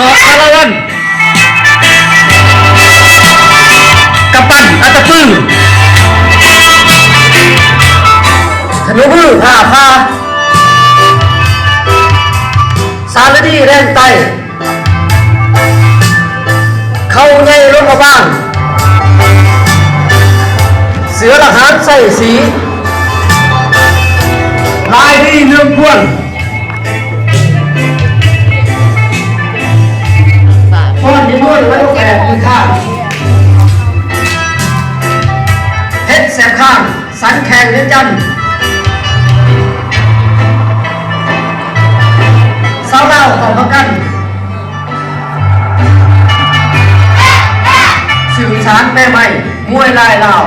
อสารวันกำปั้นอัตตปื้อธนูมือผ่าพาสารดีแรงไตเข้าในลงมาบ้างเสือละหารใส่สีลายดีเรื่องพวนพอนที่ด้วยไว้แก่มือข้างเพชรแสบข้างสันแข่งเลี้ยงจันสาวเล่าต่อมากันสื่อสารแม่ใหม่มวยลายลาว